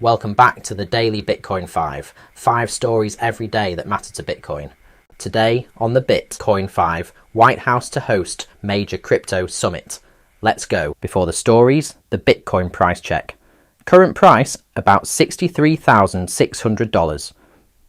Welcome back to the Daily Bitcoin 5. 5 stories every day that matter to Bitcoin. Today on the Bitcoin 5, White House to host major crypto summit. Let's go. Before the stories, the Bitcoin price check. Current price about $63,600.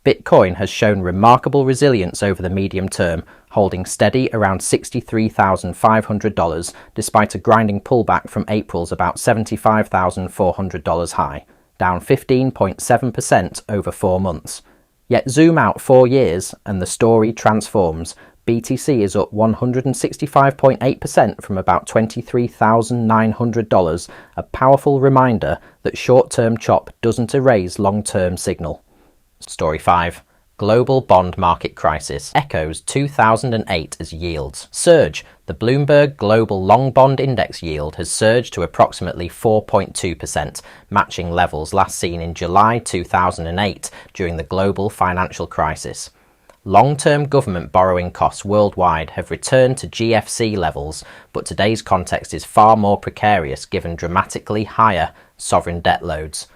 Bitcoin has shown remarkable resilience over the medium term, holding steady around $63,500 despite a grinding pullback from April's about $75,400 high, down 15.7% over 4 months. Yet zoom out 4 years and the story transforms. BTC is up 165.8% from about $23,900, a powerful reminder that short-term chop doesn't erase long-term signal. Story 5. Global bond market crisis echoes 2008 as yields surge. The Bloomberg Global Long Bond Index yield has surged to approximately 4.2%, matching levels last seen in July 2008 during the global financial crisis. Long-term government borrowing costs worldwide have returned to GFC levels, but today's context is far more precarious given dramatically higher sovereign debt loads.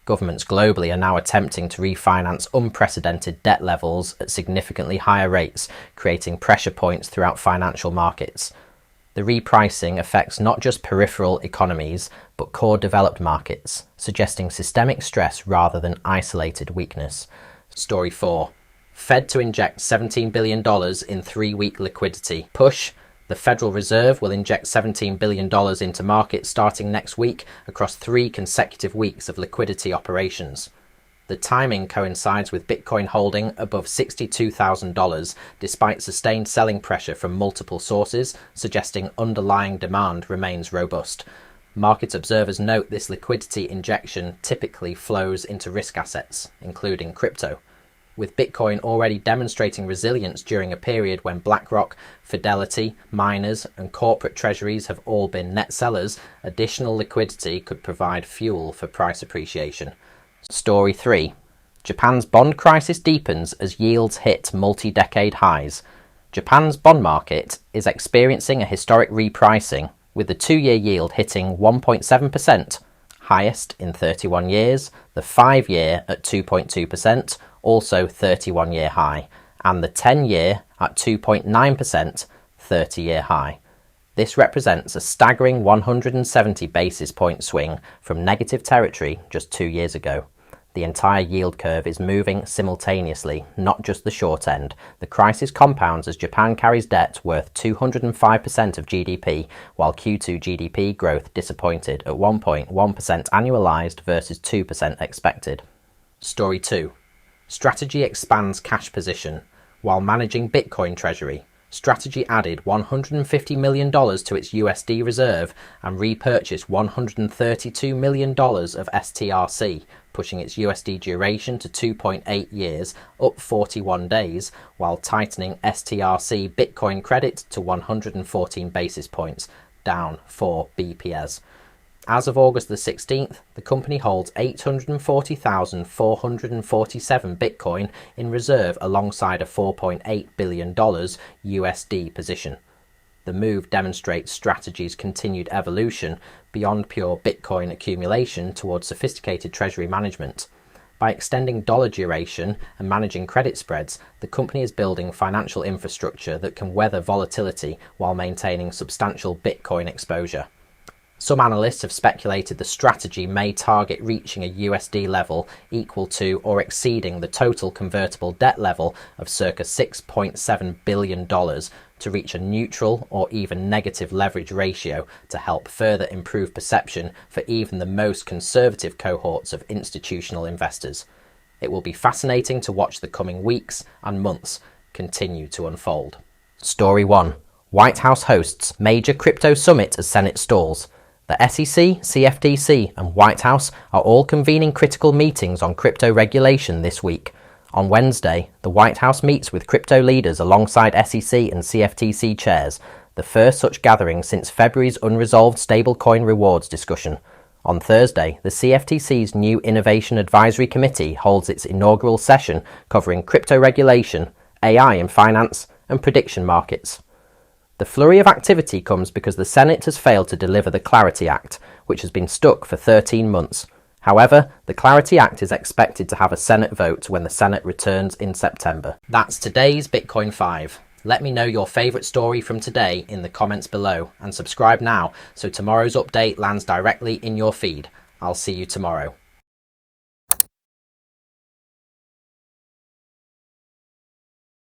Governments globally are now attempting to refinance unprecedented debt levels at significantly higher rates, creating pressure points throughout financial markets. The repricing affects not just peripheral economies, but core developed markets, suggesting systemic stress rather than isolated weakness. Story 4. Fed to inject $17 billion in 3-week liquidity push. The Federal Reserve will inject $17 billion into markets starting next week across 3 consecutive weeks of liquidity operations. The timing coincides with Bitcoin holding above $62,000 despite sustained selling pressure from multiple sources, suggesting underlying demand remains robust. Market observers note this liquidity injection typically flows into risk assets, including crypto. With Bitcoin already demonstrating resilience during a period when BlackRock, Fidelity, miners, and corporate treasuries have all been net sellers, additional liquidity could provide fuel for price appreciation. Story 3. Japan's bond crisis deepens as yields hit multi-decade highs. Japan's bond market is experiencing a historic repricing, with the 2-year yield hitting 1.7%, highest in 31 years, the 5-year at 2.2%, also 31-year high, and the 10-year at 2.9%, 30-year high. This represents a staggering 170 basis point swing from negative territory just 2 years ago. The entire yield curve is moving simultaneously, not just the short end. The crisis compounds as Japan carries debt worth 205% of GDP, while Q2 GDP growth disappointed at 1.1% annualized versus 2% expected. Story 2. Strategy expands cash position. While managing Bitcoin Treasury, Strategy added $150 million to its USD reserve and repurchased $132 million of STRC, pushing its USD duration to 2.8 years, up 41 days, while tightening STRC Bitcoin credit to 114 basis points, down 4 BPS. As of August the 16th, the company holds 840,447 Bitcoin in reserve alongside a $4.8 billion USD position. The move demonstrates Strategy's continued evolution beyond pure Bitcoin accumulation towards sophisticated treasury management. By extending dollar duration and managing credit spreads, the company is building financial infrastructure that can weather volatility while maintaining substantial Bitcoin exposure. Some analysts have speculated the strategy may target reaching a USD level equal to or exceeding the total convertible debt level of circa $6.7 billion to reach a neutral or even negative leverage ratio to help further improve perception for even the most conservative cohorts of institutional investors. It will be fascinating to watch the coming weeks and months continue to unfold. Story 1. White House hosts major crypto summit as Senate stalls. The SEC, CFTC, and White House are all convening critical meetings on crypto regulation this week. On Wednesday, the White House meets with crypto leaders alongside SEC and CFTC chairs, the first such gathering since February's unresolved stablecoin rewards discussion. On Thursday, the CFTC's new Innovation Advisory Committee holds its inaugural session covering crypto regulation, AI in finance, and prediction markets. The flurry of activity comes because the Senate has failed to deliver the Clarity Act, which has been stuck for 13 months. However, the Clarity Act is expected to have a Senate vote when the Senate returns in September. That's today's Bitcoin 5. Let me know your favourite story from today in the comments below, and subscribe now so tomorrow's update lands directly in your feed. I'll see you tomorrow.